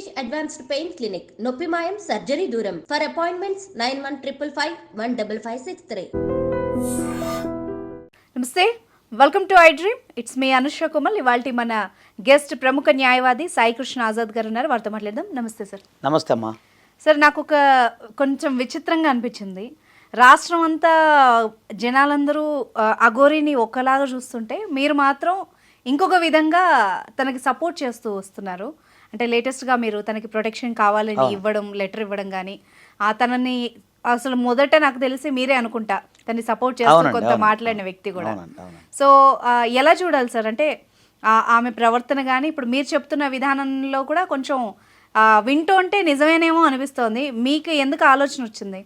Rishikesh Advanced Pain Clinic, Noppimayam Surgery Duram. For appointments 9155556563. నమస్తే, welcome to iDream. It's me Anusha Kumal. ఇవాళ మన guest ప్రముఖ న్యాయవాది సాయి కృష్ణ ఆజాద్ గారు ఉన్నారు, వారితో మాట్లాడదాం. నమస్తే సార్. నమస్తే అమ్మా. సార్, నాకు కొంచెం విచిత్రంగా అనిపించింది. రాష్ట్రం అంతా జనాలందరూ అఘోరిని ఒకలాగా చూస్తుంటే మీరు మాత్రం ఇంకొక విధంగా తనకి సపోర్ట్ చేస్తూ వస్తున్నారు. అంటే లేటెస్ట్గా మీరు తనకి ప్రొటెక్షన్ కావాలని ఇవ్వడం, లెటర్ ఇవ్వడం కానీ, తనని అసలు మొదట నాకు తెలిసి మీరే అనుకుంటా తనని సపోర్ట్ చేస్తూ కొంత మాట్లాడిన వ్యక్తి కూడా. సో ఎలా చూడాలి సార్? అంటే ఆమె ప్రవర్తన కానీ ఇప్పుడు మీరు చెప్తున్న విధానంలో కూడా కొంచెం వింటూ ఉంటే నిజమేనేమో అనిపిస్తోంది. మీకు ఎందుకు ఆలోచన వచ్చింది?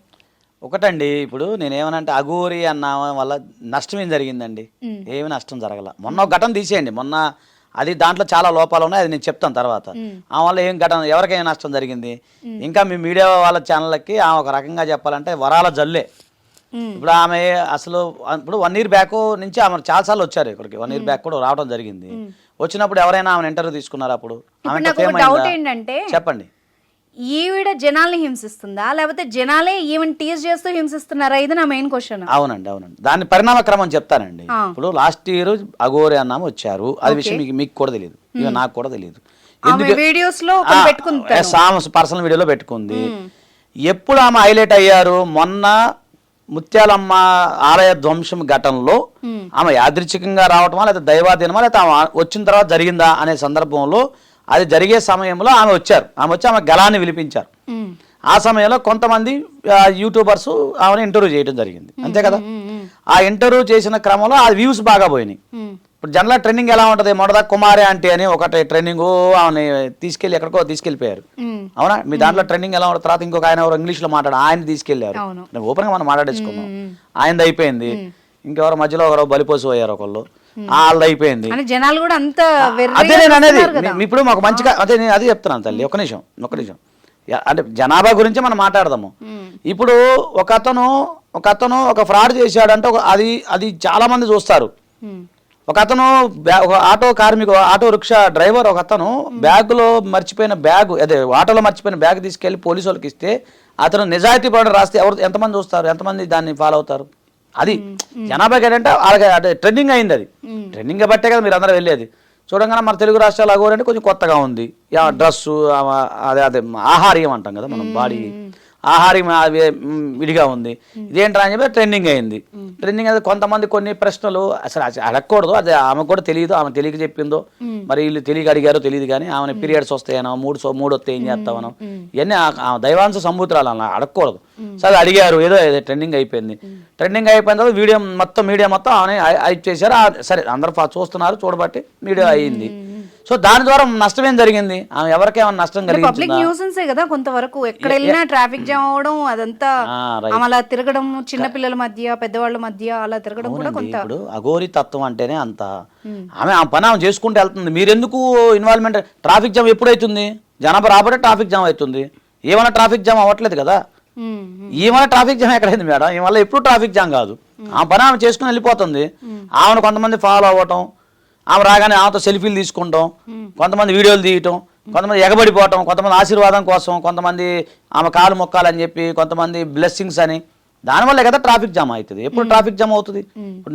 ఒకటండి, ఇప్పుడు నేనేమనంటే అఘోరి అన్న వల్ల నష్టం ఏం జరిగిందండి? ఏమి నష్టం జరగల. మొన్న ఒక ఘటన తీసేయండి, మొన్న అది దాంట్లో చాలా లోపాలు ఉన్నాయి, అది నేను చెప్తాను తర్వాత. ఆ వల్ల ఏం ఘటన, ఎవరికైనా నష్టం జరిగింది? ఇంకా మీ మీడియా వాళ్ళ ఛానళ్ళకి ఆమె ఒక రకంగా చెప్పాలంటే వరాల జల్లే. ఇప్పుడు ఆమె అసలు ఇప్పుడు 1 year బ్యాక్ నుంచి ఆమె చాలాసార్లు వచ్చారు ఇక్కడికి. 1 year బ్యాక్ కూడా రావడం జరిగింది. వచ్చినప్పుడు ఎవరైనా ఆమె ఇంటర్వ్యూ తీసుకున్నారు? అప్పుడు చెప్పండి. ఈవిడ జనాల్ని హింసిస్తుందా, లేకపోతే జనాలే ఈవెన్ టీజ్ చేస్తూ హింసిస్తున్నారా? ఇది నా మెయిన్ క్వశ్చన్. అవునండి. దాని పరిణామ క్రమం చెప్తానండి. ఇప్పుడు లాస్ట్ ఇయర్ అఘోరి అన్నాము వచ్చారు, అది విషయం మీకు కూడా తెలియదు, ఇక నాకు కూడా తెలియదు. పర్సనల్ వీడియోలో పెట్టుకుంది. ఎప్పుడు ఆమె హైలైట్ అయ్యారు? మొన్న ముత్యాలమ్మ ఆలయ ధ్వంసం ఘటనలో ఆమె యాదృచ్ఛికంగా రావటమా లేదా దైవాధీనమా లేదా ఆమె వచ్చిన తర్వాత జరిగిందా అనే సందర్భంలో, అది జరిగే సమయంలో ఆమె వచ్చారు. ఆమె వచ్చి ఆమె గళాన్ని విలిపించారు. ఆ సమయంలో కొంతమంది యూట్యూబర్స్ ఆమెను ఇంటర్వ్యూ చేయడం జరిగింది, అంతే కదా. ఆ ఇంటర్వ్యూ చేసిన క్రమంలో ఆ వ్యూస్ బాగా పోయినాయి. ఇప్పుడు జనరల్ ట్రెండింగ్ ఎలా ఉంటుంది? మొదట కుమారి ఆంటీ అని ఒకటి ట్రెండింగ్, ఆమె తీసుకెళ్లి ఎక్కడికో తీసుకెళ్లిపోయారు, అవునా? మీ దాంట్లో ట్రెండింగ్ ఎలా ఉంటుంది? తర్వాత ఇంకొక ఆయన ఎవరు ఇంగ్లీష్ లో మాట్లాడు, ఆయన తీసుకెళ్లారు. ఓపెన్ గా మనం మాట్లాడేసుకున్నాం, ఆయనది అయిపోయింది. ఇంకెవరో మధ్యలో ఒకరు బలిపోసి పోయారు ఒకళ్ళు, వాళ్ళది అయిపోయింది. జనాలు కూడా అంత అదే నేను అనేది. ఇప్పుడు మాకు మంచిగా అదే నేను అదే చెప్తున్నాను తల్లి. ఒక నిమిషం అంటే జనాభా గురించి మనం మాట్లాడదాము. ఇప్పుడు ఒక అతను ఒక ఫ్రాడ్ చేశాడంటే అది చాలా మంది చూస్తారు. ఒక అతను ఒక ఆటో కార్మికు, ఆటో రిక్షా డ్రైవర్, ఒక అతను బ్యాగులో మర్చిపోయిన ఆటోలో మర్చిపోయిన బ్యాగ్ తీసుకెళ్లి పోలీసు వాళ్ళకి ఇస్తే అతను నిజాయితీ పడ రాస్తే ఎంతమంది చూస్తారు, ఎంతమంది దాన్ని ఫాలో అవుతారు? అది జనాభాకి ఏంటంటే అలాగే ట్రెండింగ్ అయింది. అది ట్రెండింగ్ బట్టే కదా మీరు అందరూ వెళ్ళేది. చూడంగానే మన తెలుగు రాష్ట్రాలు అఘోరి అంటే కొంచెం కొత్తగా ఉంది. డ్రెస్సు అదే ఆహార్యం అంటాం కదా మనం, బాడీ ఆహార్యం విడిగా ఉంది. ఇదేంటా అని చెప్పి ట్రెండింగ్ అయింది. ట్రెండింగ్ అయితే కొంతమంది కొన్ని ప్రశ్నలు అసలు అడగకూడదు, అది ఆమె కూడా తెలియదు, ఆమె తెలియక చెప్పిందో మరి వీళ్ళు తెలియక అడిగారో తెలియదు. కానీ ఆమె పీరియడ్స్ వస్తాయనో మూడు వస్తే ఏం చేస్తామనో ఇవన్నీ దైవాంశ సంభూతురాలు అలా అడగకూడదు. సరే అడిగారు, ఏదో ట్రెండింగ్ అయిపోయింది. ట్రెండింగ్ అయిపోయిన తర్వాత మీడియా మొత్తం ఆమె హైప్ చేశారు. సరే అందరూ చూస్తున్నారు, చూడబట్టి మీడియా అయ్యింది. సో దాని ద్వారా నష్టం ఏం జరిగింది? ఆమె ఎవరికేమైనా నష్టం కలిగింది? పబ్లిక్ న్యూసెన్సే కదా కొంతవరకు. ఎక్కడ వెళ్ళినా ట్రాఫిక్ జామ్ అవడం, అదంతా అలా తిరగడం, చిన్న పిల్లల మధ్య పెద్దవాళ్ళ మధ్య అలా తిరగడం కూడా కొంత. ఇప్పుడు అఘోరి తత్వం అంటేనే అంత. ఆమె ఆ పని ఆమె చేసుకుంటూ వెళ్తుంది. మీరెందుకు ఇన్వాల్వ్మెంట్? ట్రాఫిక్ జామ్ ఎప్పుడు అవుతుంది? జనాభా రాబట్టే ట్రాఫిక్ జామ్ అవుతుంది. ఏమైనా ట్రాఫిక్ జామ్ అవ్వట్లేదు కదా. ఏమైనా ట్రాఫిక్ జామ్ ఎక్కడైంది మేడం? ఈ వల్ల ఎప్పుడు ట్రాఫిక్ జామ్ కాదు. ఆ పని ఆమె చేసుకుని వెళ్ళిపోతుంది. ఆమెను కొంతమంది ఫాలో అవ్వటం, ఆమె రాగానే ఆమెతో సెల్ఫీలు తీసుకుంటాం, కొంతమంది వీడియోలు తీయటం, కొంతమంది ఎగబడిపోవటం, కొంతమంది ఆశీర్వాదం కోసం, కొంతమంది ఆమె కాలు మొక్కాలని చెప్పి, కొంతమంది బ్లెస్సింగ్స్ అని. దానివల్ల కదా ట్రాఫిక్ జామ్ అవుతుంది. ఎప్పుడు ట్రాఫిక్ జామ్ అవుతుంది? ఇప్పుడు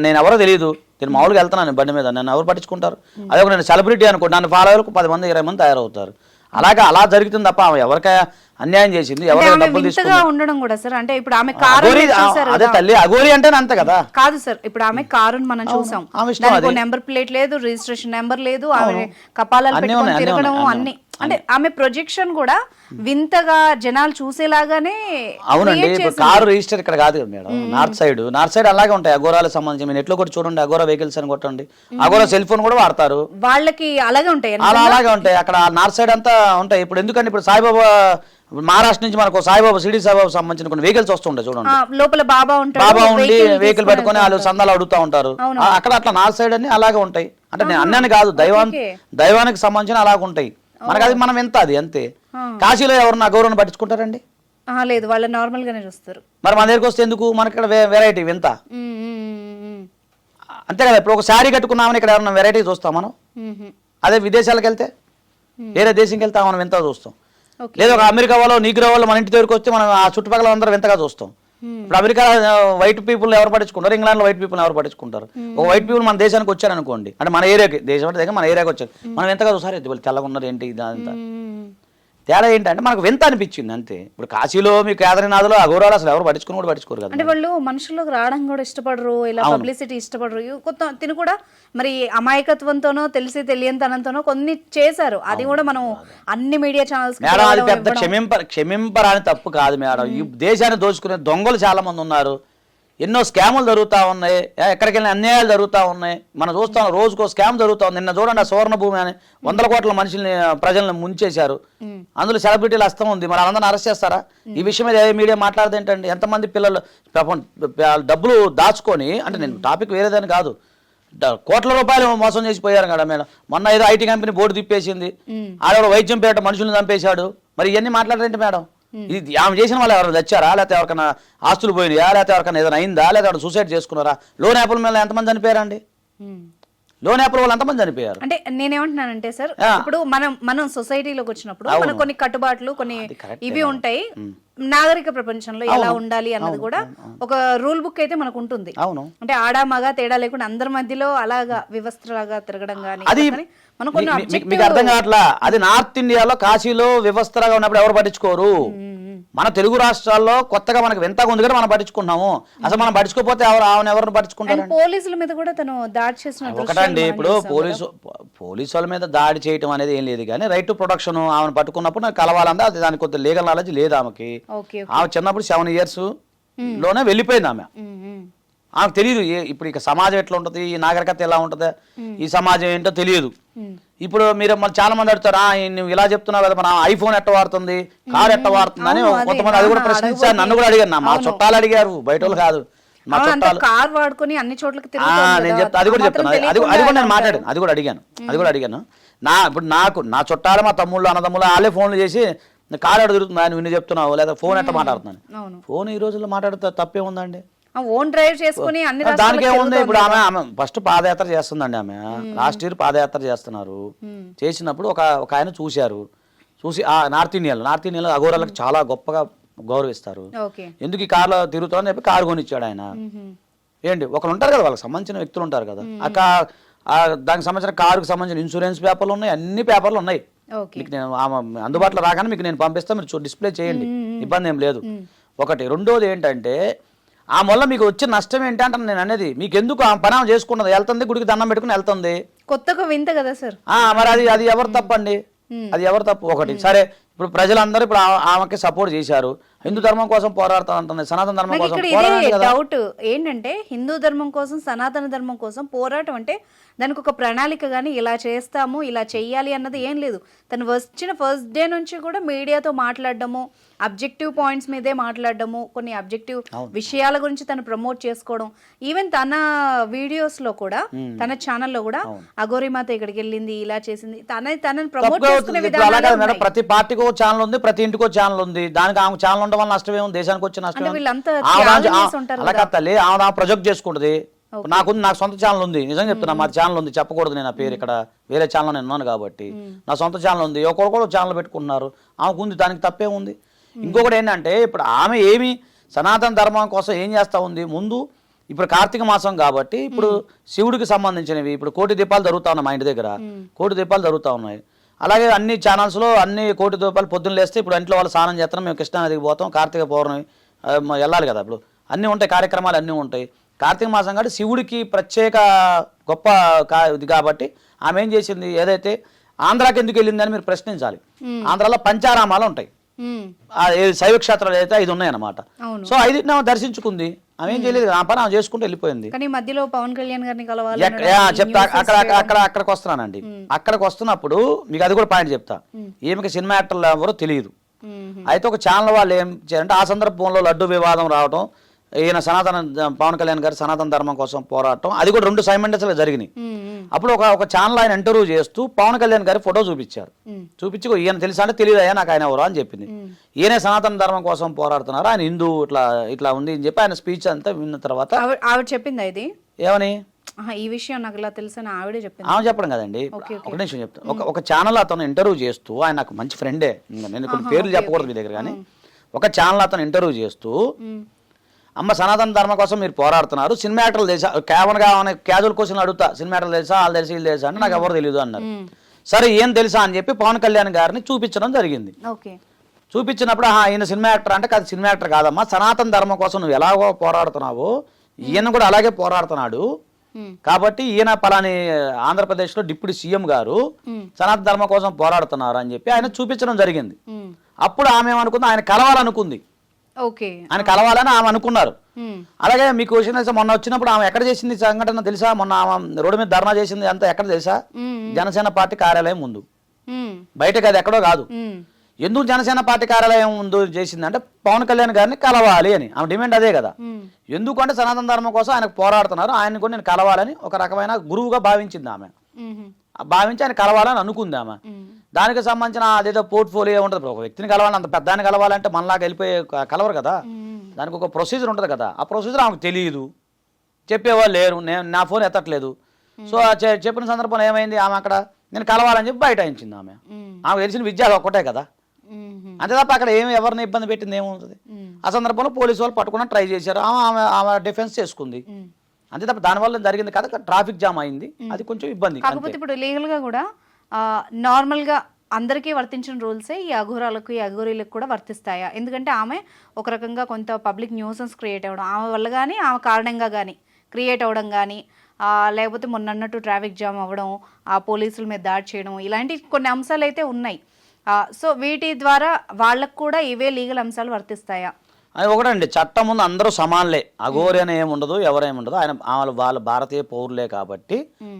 నేను ఎవరో తెలియదు, నేను మామూలుగా వెళ్తున్నాను బండి మీద, నన్ను ఎవరు పట్టించుకుంటారు? అదే ఒక నేను సెలబ్రిటీ అనుకో, నన్ను ఫాలో అయ్యేందుకు 10 మంది 20 మంది తయారవుతారు. అలా జరుగుతుంది తప్ప ఆమె ఎవరికై అన్యాయం చేసింది, ఎవరైనా డబ్బులు ఉండడం కూడా సార్. అంటే ఇప్పుడు ఆమె అదే తల్లి అఘోరి అంటే అంతే కదా. కాదు సార్, ఇప్పుడు ఆమె కారుని మనం చూసాం, నెంబర్ ప్లేట్ లేదు, రిజిస్ట్రేషన్ నెంబర్ లేదు, ఆమె కపాలాలు పెట్టుకొని తిరగడం అన్ని. అంటే ఆమె ప్రొజెక్షన్ కూడా వింతగా జనాలు చూసేలాగానే. అవునండి. ఇప్పుడు కారు రిజిస్టర్ ఇక్కడ కాదు కదా మేడం, నార్త్ సైడ్ అలాగే ఉంటాయి అఘోరాలకు సంబంధించి. మీరు ఎట్లా కూడా చూడండి, అఘోరా వెహికల్స్ అని కొట్టండి, అఘోరా సెల్ ఫోన్ కూడా వాడతారు, వాళ్ళకి అలాగే ఉంటాయి. అలాగే ఉంటాయి అక్కడ నార్త్ సైడ్ అంతా ఉంటాయి. ఇప్పుడు ఎందుకంటే ఇప్పుడు సాయిబాబా మహారాష్ట్ర నుంచి మనకు సాయిబాబా షిరిడి సాయిబాబా సంబంధించిన కొన్ని వెహికల్స్ వస్తుంటాయి చూడండి, లోపల బాబా ఉండి వెహికల్ పెట్టుకుని వాళ్ళు సందాలు అడుగుతా ఉంటారు. అక్కడ అట్లా నార్త్ సైడ్ అన్ని అలాగే ఉంటాయి. అంటే నేను అన్నాను కాదు, దైవానికి సంబంధించిన అలాగే ఉంటాయి. మనకు అది మనం ఎంత అది అంతే. కాశీలో ఎవరన్నా గౌరవం పట్టించుకుంటారండి? లేదు, వాళ్ళు నార్మల్ గానే చూస్తారు. మరి మన దగ్గరికి వస్తే ఎందుకు? మనకి ఇక్కడ వెరైటీ వింత అంతే కదా. ఇప్పుడు ఒక శారీ కట్టుకున్నామని ఇక్కడ ఎవరన్నా వెరైటీ చూస్తాం మనం. అదే విదేశాలకు వెళ్తే వేరే దేశంకి వెళ్తే మనం వింతగా చూస్తాం. లేదా ఒక అమెరికా వాళ్ళు నీగ్రో వాళ్ళు మన ఇంటి దగ్గరికి వస్తే మనం ఆ చుట్టుపక్కల అందరూ వింతగా చూస్తాం. ఇప్పుడు అమెరికా వైట్ పీపుల్ ఎవరు పట్టించుకుంటారు, ఇంగ్లాండ్లో వైట్ పీపుల్ ఎవరు పట్టించుకుంటారు. ఒక వైట్ పీపుల్ మన దేశానికి వచ్చారనుకోండి, అంటే మన ఏరియాకి, దేశం అంటే దగ్గర మన ఏరియాకి వచ్చారు, మనం ఎంతగా చూసారు వాళ్ళు తెల్లగా ఉన్నారు ఏంటి ఇదంతా. తేడా ఏంటంటే మనకు వింత అనిపించింది అంతే. ఇప్పుడు కాశీలో మీ కేదార్నాథ్లో అఘోరాలు అసలు ఎవరు పట్టించుకుని కూడా పట్టించుకోరు కదా. అంటే వాళ్ళు మనుషుల్లోకి రావడం కూడా ఇష్టపడరు, ఇలా పబ్లిసిటీ ఇష్టపడరు. కొత్త తిని కూడా మరి అమాయకత్వంతోనో తెలిసి తెలియనితనంతోనో కొన్ని చేశారు. అది కూడా మనం అన్ని మీడియా ఛానల్స్ మేడం అది పెద్ద క్షమింపరాని తప్పు కాదు మేడం. ఈ దేశాన్ని దోచుకునే దొంగలు చాలా మంది ఉన్నారు, ఎన్నో స్కాములు జరుగుతూ ఉన్నాయి, ఎక్కడికి వెళ్ళిన అన్యాయాలు జరుగుతూ ఉన్నాయి. మనం చూస్తాం రోజుకో స్కామ్ జరుగుతూ ఉంది. నిన్న చూడండి ఆ సువర్ణ భూమి అని 100 కోట్ల మనుషుల్ని ప్రజల్ని ముంచేశారు, అందులో సెలబ్రిటీలు హస్తం ఉంది. మరి అందరిని అరెస్ట్ చేస్తారా? ఈ విషయం మీద ఏ మీడియా మాట్లాడదు ఏంటండి? ఎంతమంది పిల్లలు డబ్బులు దాచుకొని, అంటే నేను టాపిక్ వేరేదని కాదు, కోట్ల రూపాయలు మోసం చేసిపోయారు కదా మేడం. మొన్న ఏదో ఐటీ కంపెనీ బోర్డు తిప్పేసింది, ఆడవాడు వైద్యం పేట మనుషుల్ని చంపేశాడు. మరి ఇవన్నీ మాట్లాడరేంటి మేడం? ఇది ఆమె చేసిన వాళ్ళు ఎవరైనా తెచ్చారా, లేకపోతే ఎవరికైనా ఆస్తులు పోయినాయా, లేకపోతే ఎవరికైనా ఏదైనా అయిందా, లేదా ఎవరు సూసైడ్ చేసుకున్నారా? లోన్ యాప్ల మీద ఎంతమంది చనిపోయారండి? లోన్ యాప్ల వాళ్ళు ఎంతమంది చనిపోయారు? అంటే నేనేమంటున్నానంటే సార్, ఇప్పుడు మనం సొసైటీలోకి వచ్చినప్పుడు మనకు కొన్ని కట్టుబాట్లు, కొన్ని ఇవి ఉంటాయి. నాగరిక ప్రపంచంలో ఎలా ఉండాలి అన్నది కూడా ఒక రూల్ బుక్ అయితే మనకు ఉంటుంది. అవును, అంటే ఆడ మగ తేడా లేకుండా అందరి మధ్యలో అలాగా వ్యవస్థలాగా తిరగడం గానీ, అది మీకు అర్థం కావట్లా. అది నార్త్ ఇండియాలో కాశీలో వ్యవస్థగా ఉన్నప్పుడు ఎవరు పట్టించుకోరు. మన తెలుగు రాష్ట్రాల్లో కొత్తగా మనకు వింతగా ఉంది కదా మనం పట్టించుకున్నాము. అసలు మనం పట్టించుకోకపోతే ఎవరిని పట్టించుకుంటారు? పోలీసుల మీద కూడా తను దాడి చేసిన ఒకటండి. ఇప్పుడు పోలీసు వాళ్ళ మీద దాడి చేయటం అనేది ఏం లేదు, కానీ రైట్ టు ప్రొటెక్షన్ ఆమెను పట్టుకున్నప్పుడు నాకు కలవాలందా, అది దానికి కొద్దిగా లీగల్ నాలెడ్జ్ లేదు ఆమెకి. ఆమె చిన్నప్పుడు 7 years లోనే వెళ్ళిపోయింది ఆమె. ఆమెకు తెలియదు ఇప్పుడు ఇక సమాజం ఎట్లా ఉంటుంది, ఈ నాగరికత ఎలా ఉంటుంది, ఈ సమాజం ఏంటో తెలియదు. ఇప్పుడు మీరు మరి చాలా మంది అడుగుతారు, నువ్వు ఇలా చెప్తున్నావు కదా, మన ఐఫోన్ ఎట్ట వాడుతుంది, కార్ ఎట్ట వాడుతుంది అని కొంతమంది అది కూడా ప్రశ్నించారు. నన్ను కూడా అడిగారు, మా చుట్టాలు అడిగారు, బయట వాళ్ళు కాదు, మా చుట్టాలు. కార్ వాడుకొని అన్ని చోట్లకి నేను చెప్తా, అది కూడా చెప్తాను, అది కూడా నేను మాట్లాడాను, అది కూడా అడిగాను. ఇప్పుడు నా చుట్టాలు, మా తమ్ముళ్ళు అన్నదమ్ముళ్ళు వాళ్ళే ఫోన్లు చేసి కార్ ఎడ తిరుగుతుంది అని విని చెప్తున్నావు, లేదా ఫోన్ ఎట్ట మాట్లాడుతున్నాను. ఫోన్ ఈ రోజుల్లో మాట్లాడితే తప్పే ఉందండి. ఓన్ డ్రైవ్ చేసుకుని అన్ని దానికి ఏముంది? ఇప్పుడు ఆమె ఫస్ట్ పాదయాత్ర చేస్తుందండి. ఆమె లాస్ట్ ఇయర్ పాదయాత్ర చేస్తున్నారు. చేసినప్పుడు ఒక ఆయన చూసి నార్త్ ఇండియాలో అఘోరాలకు చాలా గొప్పగా గౌరవిస్తారు. ఎందుకు ఈ కార్లో తిరుగుతారని చెప్పి కారు కొనిచ్చాడు ఆయన. ఏంటి ఒకరు ఉంటారు కదా, వాళ్ళకి సంబంధించిన వ్యక్తులు ఉంటారు కదా, దానికి సంబంధించిన కారుకి సంబంధించిన ఇన్సూరెన్స్ పేపర్లు ఉన్నాయి, అన్ని పేపర్లు ఉన్నాయి. మీకు నేను అందుబాటులో రాగానే మీకు నేను పంపిస్తాను, మీరు డిస్ప్లే చేయండి, ఇబ్బంది ఏం లేదు. ఒకటి. రెండోది ఏంటంటే ఆ వల్ల మీకు వచ్చే నష్టం ఏంటంటే నేను అనేది, మీకు ఎందుకు ఆ పని చేసుకున్నది, వెళ్తుంది గుడికి దండం పెట్టుకుని వెళ్తుంది, కొత్తగా వింత కదా సార్. మరి అది ఎవరు తప్పండి? అది ఎవరు తప్పు? ఒకటి. సరే ఇప్పుడు ప్రజలందరూ ఇప్పుడు ఆమెకి సపోర్ట్ చేశారు, హిందూ ధర్మం కోసం పోరాడుతా ఉంటుంది, సనాతన ధర్మం కోసం. డౌట్ ఏంటంటే హిందూ ధర్మం కోసం, సనాతన ధర్మం కోసం పోరాటం అంటే దానికి ఒక ప్రణాళిక కానీ ఇలా చేస్తాము, ఇలా చెయ్యాలి అన్నది ఏం లేదు. తను వచ్చిన ఫస్ట్ డే నుంచి కూడా మీడియాతో మాట్లాడడము, అబ్జెక్టివ్ పాయింట్స్ మీదే మాట్లాడడము, కొన్ని అబ్జెక్టివ్ విషయాల గురించి తను ప్రమోట్ చేసుకోవడం. ఈవెన్ తన వీడియోస్ లో కూడా, తన ఛానల్లో కూడా అఘోరిమాత ఇక్కడికి వెళ్ళింది, ఇలా చేసింది, తనని ప్రమోట్ చేసుకునే విధానం. ప్రతి పార్టీకి ఒక ఛానల్ ఉంది, ప్రతి ఇంటికి ఒక ఛానల్ ఉంది. దానికి ఆమె ఛానల్ ఉండడం వల్ల నష్టమే ఉంది, దేశానికి వచ్చే నష్టమే. అలా కత్తలే ఆమె ప్రొజెక్ట్ చేసుకుంటది. నాకు సొంత ఛానల్ ఉంది, నిజంగా చెప్తున్నా, మా ఛానల్ ఉంది, చెప్పకూడదు నేను ఆ పేరు, ఇక్కడ వేరే ఛానల్ నేను ఉన్నాను కాబట్టి. నా సొంత ఛానల్ ఉంది, ఒకరు ఛానల్ పెట్టుకుంటున్నారు, ఆమెకు ఉంది, దానికి తప్పే ఉంది. ఇంకొకటి ఏంటంటే ఇప్పుడు ఆమె ఏమి సనాతన ధర్మం కోసం ఏం చేస్తూ ఉంది. ముందు ఇప్పుడు కార్తీక మాసం కాబట్టి ఇప్పుడు శివుడికి సంబంధించినవి ఇప్పుడు 1 కోటి దీపాలు జరుగుతూ ఉన్నాయి మా ఇంటి దగ్గర, 1 కోటి దీపాలు జరుగుతూ ఉన్నాయి. అలాగే అన్ని ఛానల్స్లో అన్ని 1 కోటి దీపాలు పొద్దున్న లేస్తే ఇప్పుడు ఇంట్లో వాళ్ళు స్నానం చేస్తున్నాం, మేము కృష్ణానదికి పోతాం, కార్తీక పౌర్ణమి వెళ్ళాలి కదా, ఇప్పుడు అన్నీ ఉంటాయి, కార్యక్రమాలు అన్నీ ఉంటాయి. కార్తీక మాసం కాబట్టి శివుడికి ప్రత్యేక గొప్ప ఇది కాబట్టి ఆమె ఏం చేసింది, ఏదైతే ఆంధ్రాకి ఎందుకు వెళ్ళిందని మీరు ప్రశ్నించాలి. ఆంధ్రాలో పంచారామాలు ఉంటాయి, శైవ క్షేత్రాలు అయితే 5 ఉన్నాయి అన్నమాట. సో 5 దర్శించుకుంది, ఆమె ఏం చేయలేదు, ఆ పని ఆమె చేసుకుంటూ వెళ్ళిపోయింది. మధ్యలో పవన్ కళ్యాణ్ గారిని కలవాలి చెప్తా, అక్కడికి వస్తున్నానండి. అక్కడికి వస్తున్నప్పుడు మీకు అది కూడా పాయింట్ చెప్తా. ఈమెకి సినిమా యాక్టర్లు ఎవరో తెలియదు. అయితే ఒక ఛానల్ వాళ్ళు ఏం చేయాలంటే ఆ సందర్భంలో లడ్డు వివాదం రావడం, ఈయన పవన్ కళ్యాణ్ గారు సనాతన ధర్మం కోసం పోరాటం, అది కూడా 2 సైమండస్గా జరిగినాయి. అప్పుడు ఒక ఛానల్ ఆయన ఇంటర్వ్యూ చేస్తూ పవన్ కళ్యాణ్ గారి ఫోటో చూపించారు. చూపించి ఈయన తెలుసా అంటే తెలియదయ్యా నాకు ఆయన ఎవరో అని చెప్పింది. ఈయనే సనాతన ధర్మం కోసం పోరాడుతున్నారు, ఆయన హిందూ ఇట్లా ఉంది అని చెప్పి ఆయన స్పీచ్ అంతా విన్న తర్వాత ఆవిడ చెప్పింది ఇది ఏమని, ఈ విషయం నాకు ఇలా తెలుసని ఆవిడే చెప్పింది. ఆమె చెప్పడం కదండి. ఒక నిమిషం చెప్తాను. ఒక ఛానల్ అతను ఇంటర్వ్యూ చేస్తూ, ఆయన నాకు మంచి ఫ్రెండే, నేను కొన్ని పేర్లు చెప్పకూడదు మీ దగ్గర, కానీ ఒక ఛానల్ అతను ఇంటర్వ్యూ చేస్తూ, అమ్మ సనాతన ధర్మం కోసం మీరు పోరాడుతున్నారు, సినిమా యాక్టర్లు తెలుసా, కేవలంగా క్యాజువల్ క్వశ్చన్ అడుగుతా, సినిమా యాక్టర్లు తెలుసా, వాళ్ళు తెలిసి వీళ్ళు తెలుసా అంటే నాకు ఎవరు తెలియదు అన్నారు. సరే ఏం తెలుసా అని చెప్పి పవన్ కళ్యాణ్ గారిని చూపించడం జరిగింది. చూపించినప్పుడు ఈయన సినిమా యాక్టర్ అంటే కాదు, సినిమా యాక్టర్ కాదమ్మా, సనాతన ధర్మం కోసం నువ్వు ఎలాగో పోరాడుతున్నావో ఈయన కూడా అలాగే పోరాడుతున్నాడు, కాబట్టి ఈయన పలాని ఆంధ్రప్రదేశ్లో డిప్యూటీ సీఎం గారు సనాతన ధర్మం కోసం పోరాడుతున్నారు అని చెప్పి ఆయన చూపించడం జరిగింది. అప్పుడు ఆమె ఏమనుకుంది, ఆయన కలవాలనుకుంది, ఆయన కలవాలని ఆమె అనుకున్నారు. అలాగే మీకు విషయం తెలుసా, మొన్న వచ్చినప్పుడు ఆమె ఎక్కడ చేసింది సంఘటన తెలుసా, మొన్న ఆమె రోడ్డు మీద ధర్నా చేసింది అంతా ఎక్కడ తెలుసా, జనసేన పార్టీ కార్యాలయం ముందు, బయటకు అది ఎక్కడో కాదు. ఎందుకు జనసేన పార్టీ కార్యాలయం ముందు చేసింది అంటే పవన్ కళ్యాణ్ గారిని కలవాలి అని ఆమె డిమాండ్ అదే కదా. ఎందుకంటే సనాతన ధర్మం కోసం ఆయనకు పోరాడుతున్నారు, ఆయన్ని కూడా నేను కలవాలని ఒక రకమైన గురువుగా భావించింది ఆమె, భావించి ఆయన కలవాలని అనుకుంది ఆమె. దానికి సంబంధించిన అదేదో పోర్ట్ఫోలియో ఉంటుంది. ఒక వ్యక్తిని కలవాలని, అంత పెద్ద ఆయన కలవాలంటే మనలాగా వెళ్ళిపోయి కలవరు కదా, దానికి ఒక ప్రొసీజర్ ఉంటుంది కదా. ఆ ప్రొసీజర్ ఆమెకు తెలియదు, చెప్పేవాళ్ళు లేరు, నా ఫోన్ ఎత్తట్లేదు. సో చెప్పిన సందర్భంలో ఏమైంది, ఆమె అక్కడ నేను కలవాలని చెప్పి బయటాయించింది ఆమె. ఆమెకు తెలిసిన విద్య అది ఒక్కటే కదా, అంతే తప్ప అక్కడ ఏమి ఎవరిని ఇబ్బంది పెట్టింది ఏముంటుంది. ఆ సందర్భంలో పోలీసు వాళ్ళు పట్టుకుని ట్రై చేశారు, ఆమె డిఫెన్స్ చేసుకుంది, అంతే తప్ప దానివల్ల జరిగింది కదా, ట్రాఫిక్ జామ్ అయింది, అది కొంచెం ఇబ్బంది. కాకపోతే ఇప్పుడు లీగల్ గా కూడా నార్మల్ గా అందరికీ వర్తించిన రూల్సే ఈ అఘోరాలకు, ఈ అఘోరీలకు కూడా వర్తిస్తాయా? ఎందుకంటే ఆమె ఒక రకంగా కొంత పబ్లిక్ న్యూసెన్స్ క్రియేట్ అవ్వడం, ఆమె వల్ల కానీ ఆమె కారణంగా కానీ క్రియేట్ అవ్వడం కానీ, లేకపోతే మొన్నట్టు ట్రాఫిక్ జామ్ అవ్వడం, ఆ పోలీసుల మీద దాడి చేయడం, ఇలాంటి కొన్ని అంశాలు అయితే ఉన్నాయి. సో వీటి ద్వారా వాళ్ళకు కూడా ఇవే లీగల్ అంశాలు వర్తిస్తాయా? అది ఒకటండి, చట్టం ముందు అందరూ సమానులే, అఘోరి అని ఏముండదు, ఎవరేముండదు, ఆయన వాళ్ళ భారతీయ పౌరులే కాబట్టి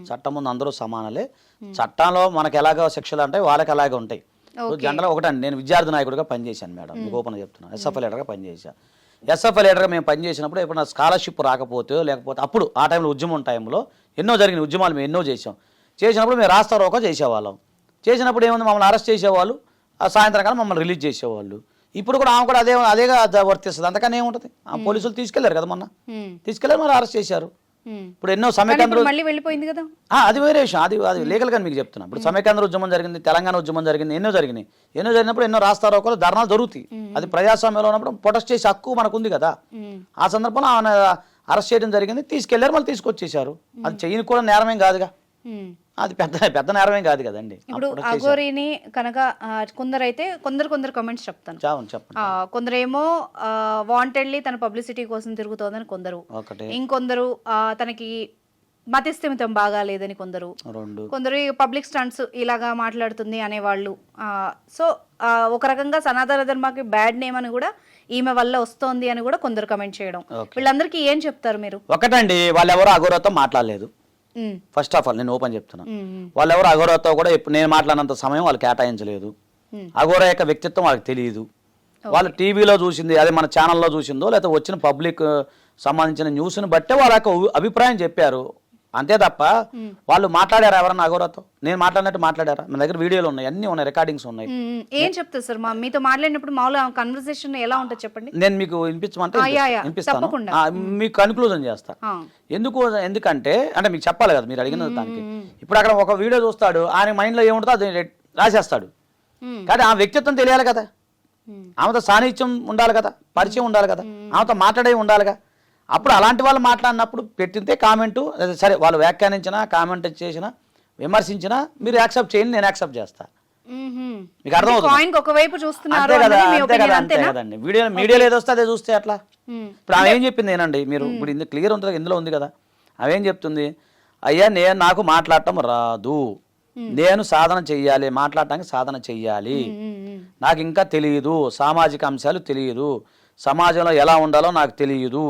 చట్టం ముందు అందరూ సమానలే. చట్టంలో మనకు ఎలాగో శిక్షలు ఉంటాయి, వాళ్ళకి అలాగే ఉంటాయి. జనరల్ ఒకటండి, నేను విద్యార్థి నాయకుడిగా పనిచేశాను మేడం, మీకు ఓపెన్ చెప్తున్నాను, ఎస్ఎఫ్ఐ లీడర్గా పనిచేశాను. ఎస్ఎఫ్ఐ లీడర్గా మేము పనిచేసినప్పుడు ఎప్పుడైనా స్కాలర్షిప్ రాకపోతే, లేకపోతే అప్పుడు ఆ టైంలో ఉద్యమం టైంలో ఎన్నో జరిగిన ఉద్యమాలు మేము ఎన్నో చేసినప్పుడు మేము రాస్తా రోకో చేసేవాళ్ళం. చేసినప్పుడు ఏముంది, మమ్మల్ని అరెస్ట్ చేసేవాళ్ళు, సాయంత్రం కాలం మమ్మల్ని రిలీజ్ చేసేవాళ్ళు. ఇప్పుడు కూడా ఆమె కూడా అదేగా వర్తిస్తుంది, అంతకని ఏముంటుంది. ఆ పోలీసులు తీసుకెళ్లారు కదా, మొన్న తీసుకెళ్లారు, మరి అరెస్ట్ చేశారు. ఇప్పుడు ఎన్నో సమైక్యాంధ్ర వెళ్ళిపోయింది కదా, అది వేరే విషయం, అది లీగల్ గా మీకు చెప్తున్నా. ఇప్పుడు సమైక్యాంధ్ర ఉద్యమం జరిగింది, తెలంగాణ ఉద్యమం జరిగింది, ఎన్నో జరిగినప్పుడు ఎన్నో రాస్తారోకలు, ధర్నాలు జరుగుతాయి. అది ప్రజాస్వామ్యంలో ఉన్నప్పుడు ప్రొటెస్ట్ చేసే హక్కు మనకు ఉంది కదా. ఆ సందర్భంలో ఆమె అరెస్ట్ చేయడం జరిగింది, తీసుకెళ్లారు, మళ్ళీ తీసుకొచ్చేసారు. అది చేయని కూడా నేరమేం కాదుగా, అది పెద్ద నేరమేం కాదు కదండి. ఇప్పుడు అఘోరీని కనుక కొందరైతే కొందరు కమెంట్స్ చెప్తాను. కొందరేమో వాంటెడ్లీ తన పబ్లిసిటీ కోసం తిరుగుతోందని కొందరు, ఇంకొందరు తనకి మతిస్థిమితం బాగా లేదని కొందరు పబ్లిక్ స్టంట్స్ ఇలాగా మాట్లాడుతుంది అనేవాళ్ళు. సో ఒక రకంగా సనాతన ధర్మాకి బ్యాడ్ నేమ్ అని కూడా ఈమె వల్ల వస్తోంది అని కూడా కొందరు కమెంట్ చేయడం. వీళ్ళందరికీ ఏం చెప్తారు మీరు? ఒకటండి, వాళ్ళు ఎవరు అఘోరతో మాట్లాడలేదు. ఫస్ట్ ఆఫ్ ఆల్ నేను ఓపెన్ చెప్తున్నా, వాళ్ళు ఎవరు అఘోరతో కూడా నేను మాట్లాడినంత సమయం వాళ్ళు కేటాయించలేదు. అఘోర యొక్క వ్యక్తిత్వం వాళ్ళకి తెలియదు. వాళ్ళు టీవీలో చూసింది, అదే మన ఛానల్లో చూసిందో, లేకపోతే వచ్చిన పబ్లిక్ సంబంధించిన న్యూస్ని బట్టే వాళ్ళ యొక్క అభిప్రాయం చెప్పారు, అంతే తప్ప వాళ్ళు మాట్లాడారా ఎవరన్నా అఘోరతో? నేను మాట్లాడినట్టు మాట్లాడారా? మన దగ్గర వీడియోలు ఉన్నాయి, అన్ని ఉన్నాయి, రికార్డింగ్స్ ఉన్నాయి. ఏం చెప్తారు సార్ మీతో మాట్లాడినప్పుడు మామూలుగా కన్వర్సేషన్ ఎలా ఉంటుంది చెప్పండి? నేను మీకు వినిపించమంటే వినిపిస్తాను, మీకు కన్క్లూజన్ చేస్తా. ఎందుకంటే అంటే మీకు చెప్పాలి కదా, మీరు అడిగిన దానికి. ఇప్పుడు అక్కడ ఒక వీడియో చూస్తాడు, ఆయన మైండ్ లో ఏముంటుందో అది రాసేస్తాడు, కానీ ఆ వ్యక్తిత్వం తెలియాలి కదా, ఆమెతో సాన్నిధ్యం ఉండాలి కదా, పరిచయం ఉండాలి కదా, ఆమెతో మాట్లాడే ఉండాలిగా. అప్పుడు అలాంటి వాళ్ళు మాట్లాడినప్పుడు పెట్టితే కామెంటు, సరే వాళ్ళు వ్యాఖ్యానించినా, కామెంట్ చేసినా, విమర్శించినా మీరు యాక్సెప్ట్ చేయండి, నేను యాక్సెప్ట్ చేస్తా. మీకు అర్థమవుతుంది కదండి. మీడియాలో ఏదో వస్తే అదే చూస్తే అట్లా. ఇప్పుడు ఆమె ఏం చెప్పింది ఏనండి, మీరు ఇప్పుడు ఇందులో క్లియర్ ఉంటుంది, ఇందులో ఉంది కదా. ఆమె ఏం చెప్తుంది, అయ్యా నాకు మాట్లాడటం రాదు, నేను సాధన చెయ్యాలి, మాట్లాడటానికి సాధన చెయ్యాలి, నాకు ఇంకా తెలియదు, సామాజిక అంశాలు తెలియదు, సమాజంలో ఎలా ఉండాలో నాకు తెలియదు,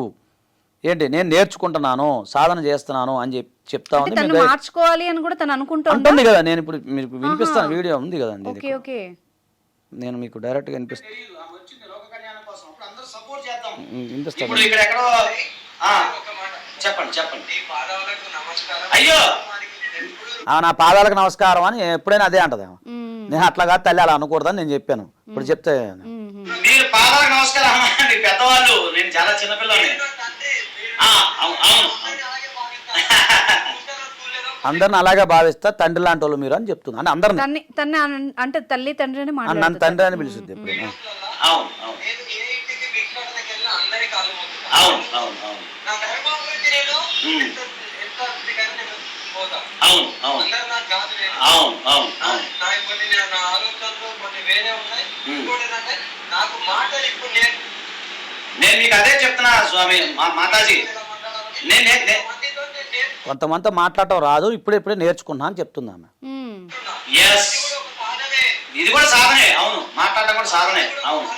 ఏంటి నేను నేర్చుకుంటున్నాను, సాధన చేస్తున్నాను అని చెప్తా ఉంది. మార్చుకోవాలి అని కూడా తను అనుకుంటుంది కదా. నేను ఇప్పుడు మీకు వినిపిస్తాను, వీడియో ఉంది కదండి, నేను మీకు డైరెక్ట్ గా వినిపిస్తాను. నా పాదాలకు నమస్కారం అని ఎప్పుడైనా అదే అంటది. నేను అట్లాగా తల్లి అలా అనకూడదని నేను చెప్పాను. ఇప్పుడు చెప్తే మీరు పాదాలకు నమస్కారం పెద్దవాళ్ళు, నేను చాలా చిన్నపిల్లని. అవును అందరిని అలాగే భావిస్తా, తండ్రి లాంటి వాళ్ళు మీరు అని చెప్తుంది. అంటే అందరిని తన్ని అంటే తల్లి తండ్రి అని నన్ను తండ్రి అని పిలుస్తుంది ఎప్పుడు. నేను మీకు అదే చెప్తున్నా స్వామి మాతాజీ, కొంతమంది మాట్లాడటం రాదు, ఇప్పుడే నేర్చుకున్నా అని చెప్తుంది ఆమె. ఇది కూడా సాధనే, అవును, మాట్లాడటం కూడా సాధనే, అవును.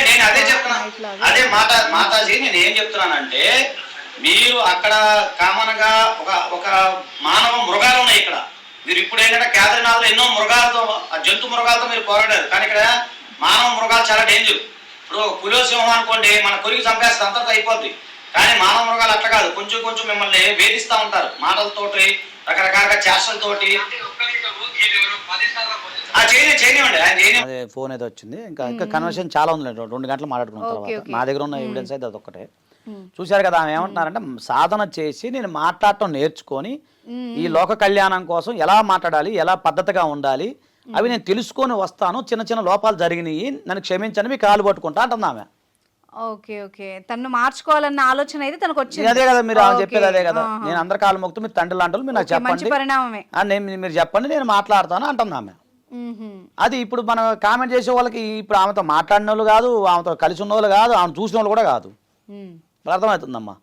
నేను అదే చెప్తున్నా, అదే మాతాజీ నేను ఏం చెప్తున్నానంటే, మీరు అక్కడ కామన్ గా ఒక మానవ మృగాలు ఉన్నాయి ఇక్కడ. మీరు ఇప్పుడు ఏంటంటే కేదార్నాథ్లో ఎన్నో మృగాలతో, జంతు మృగాలతో మీరు పోరాడారు, కానీ ఇక్కడ మానవ మృగాలు చాలా డేంజర్. ఇప్పుడు పులి సింహం అనుకోండి, మన కొరికి చంపేస్తే అంతతో అయిపోద్ది. కానీ మానవ మృగాలు అట్లా కాదు, కొంచెం కొంచెం మిమ్మల్ని వేధిస్తూ ఉంటారు మాటలతోటి, రకరకాల చేష్టలతోటి. చేయనివ్వండి, ఆయన చేయని. అదే ఫోన్ ఏదో వచ్చింది, ఇంకా కన్వర్సేషన్ చాలా ఉంది, 2 గంటలు మాట్లాడుకున్న తర్వాత. నా దగ్గర ఉన్న ఎవిడెన్స్ అయితే అదొక్కటే. చూశారు కదా, ఆమె ఏమంటున్నారంటే సాధన చేసి నేను మాట్లాడటం నేర్చుకొని ఈ లోక కళ్యాణం కోసం ఎలా మాట్లాడాలి, ఎలా పద్ధతిగా ఉండాలి అవి నేను తెలుసుకొని వస్తాను, చిన్న చిన్న లోపాలు జరిగినాయి, నన్ను క్షమించని మీ కాలు పట్టుకుంటా అంటుంది ఆమె. ఓకే ఓకే, తను మార్చుకోవాలన్న ఆలోచన అయితే తనకు వచ్చింది. అదే కదా మీరు చెప్పేది, అదే కదా. నేను అందరి కాలు మొక్కుతూ మీరు తండ్రి లాంటి మీరు నాకు చెప్పండి, మీరు చెప్పండి, నేను మాట్లాడతాను అంటుంది ఆమె. అది ఇప్పుడు మనం కామెంట్ చేసే వాళ్ళకి, ఇప్పుడు ఆమెతో మాట్లాడిన వాళ్ళు కాదు, ఆమెతో కలిసి ఉన్న వాళ్ళు కాదు, ఆమె చూసిన వాళ్ళు కూడా కాదు, అర్థమవుతుందమ్మా.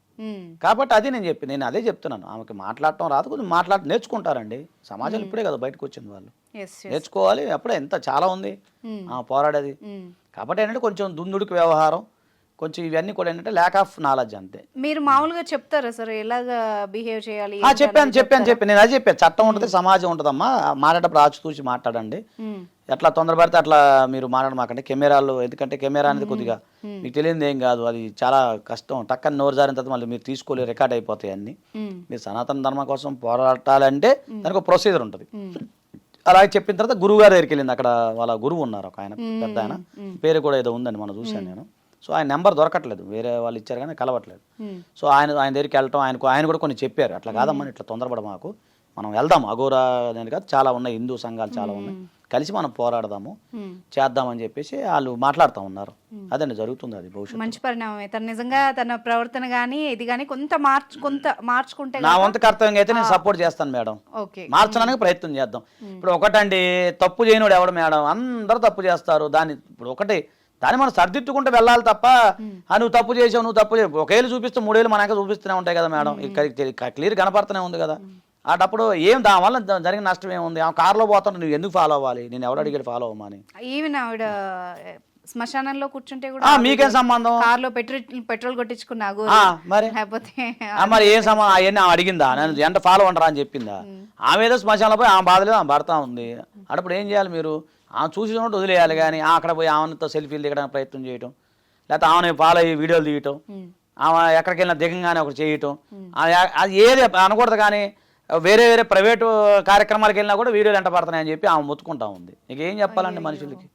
కాబట్టి అది నేను అదే చెప్తున్నాను, ఆమెకి మాట్లాడటం రాదు, కొంచెం నేర్చుకుంటారండి. సమాజం ఇప్పుడే కదా బయటకు వచ్చింది, వాళ్ళు నేర్చుకోవాలి. అప్పుడే ఎంత చాలా ఉంది పోరాడేది. కాబట్టి ఏంటంటే కొంచెం దుందుడికి వ్యవహారం, కొంచెం ఇవన్నీ కూడా ఏంటంటే ల్యాక్ ఆఫ్ నాలెడ్జ్ అంతే. మీరు మామూలుగా చెప్తారా సార్ ఎలాగా బిహేవ్ చేయాలి? చెప్పాను నేను అదే చెప్పాను. చట్టం ఉంటుంది, సమాజం ఉంటుందమ్మా. మాట్లాడేటప్పుడు ఆచితూచి మాట్లాడండి, ఎట్లా తొందరపడితే అట్లా మీరు మాట్లాడమాకండి. కెమెరాలు, ఎందుకంటే కెమెరా అనేది కొద్దిగా మీకు తెలియదు ఏం కాదు, అది చాలా కష్టం. టక్కని నోరు జారిన తర్వాత మళ్ళీ మీరు తీసుకోలేరు, రికార్డ్ అయిపోతాయి అన్ని. మీరు సనాతన ధర్మం కోసం పోరాటాలంటే దానికి ఒక ప్రొసీజర్ ఉంటుంది. అలాగే చెప్పిన తర్వాత గురువు గారి దగ్గరికి వెళ్ళింది. అక్కడ వాళ్ళ గురువు ఉన్నారు, ఒక ఆయన పెద్ద ఆయన, పేరు కూడా ఏదో ఉందని మనం చూశాను నేను. సో ఆయన నెంబర్ దొరకట్లేదు, వేరే వాళ్ళు ఇచ్చారు కానీ కలవట్లేదు. సో ఆయన దగ్గరికి వెళ్ళటం, ఆయన కూడా కొన్ని చెప్పారు, అట్లా కాదమ్మా, ఇట్లా తొందరపడ మాకు, మనం వెళ్దాం, అఘోరా అనేది కాదు, చాలా ఉన్నాయి, హిందూ సంఘాలు చాలా ఉన్నాయి, కలిసి మనం పోరాడదాము, చేద్దామని చెప్పేసి వాళ్ళు మాట్లాడుతూ ఉన్నారు. అదండి జరుగుతుంది, అది భవిష్యత్తు. మంచి పరిణామమే. తను నిజంగా తన ప్రవర్తన కానీ ఇది కానీ కొంత మార్చుకుంటే నా వంతు కర్తవ్యంగా అయితే నేను సపోర్ట్ చేస్తాను మేడం, మార్చడానికి ప్రయత్నం చేద్దాం. ఇప్పుడు ఒకటండి, తప్పు చేయనోడు ఎవడు మేడం, అందరూ తప్పు చేస్తారు. ఇప్పుడు దాన్ని మనం సర్దిట్టుకుంటూ వెళ్ళాలి తప్ప, నువ్వు తప్పు చేసావు, నువ్వు తప్పు చేసావు, 1 ఏళ్ళు చూపిస్తే 3 ఏళ్ళు మనక చూపిస్తూనే ఉంటాయి కదా మేడం, క్లియర్ కనపడుతూనే ఉంది కదా. అటప్పుడు దానివల్ల జరిగిన నష్టం ఏముంది? ఆ కారులో పోతుంటే నువ్వు ఎందుకు ఫాలో అవ్వాలి, నేను ఎవడు అడిగాడు ఫాలో అవ్వమని? ఈవెన్ ఆవిడ శ్మశానంలో కూర్చుంటే కూడా మీకేం సంబంధం? కార్లో పెట్రోల్ కొట్టించుకున్నా మరి ఏం సంబంధం? అవన్నీ అడిగిందా, నన్ను ఎంత ఫాలో ఉండరా అని చెప్పిందా? ఆమె ఏదో శ్మశానంలో పోయి ఆమె బాధలేదు, ఆమె భర్త ఉంది. అప్పుడు ఏం చేయాలి మీరు? ఆమె చూసినట్టు వదిలేయాలి, కానీ అక్కడ పోయి ఆమెతో సెల్ఫీలు దిగడానికి ప్రయత్నం చేయటం, లేకపోతే ఆమెను ఫాలో అయ్యి వీడియోలు తీయటం, ఆమె ఎక్కడికి వెళ్ళినా దిగంగానే ఒకటి చేయటం, అది ఏది అనకూడదు. కానీ వేరే ప్రైవేటు కార్యక్రమాలకు వెళ్ళినా కూడా వీడియోలు ఎంట పడుతున్నాయని చెప్పి ఆమె మొత్తుకుంటా ఉంది. ఇక ఏం చెప్పాలండి మనుషులకి?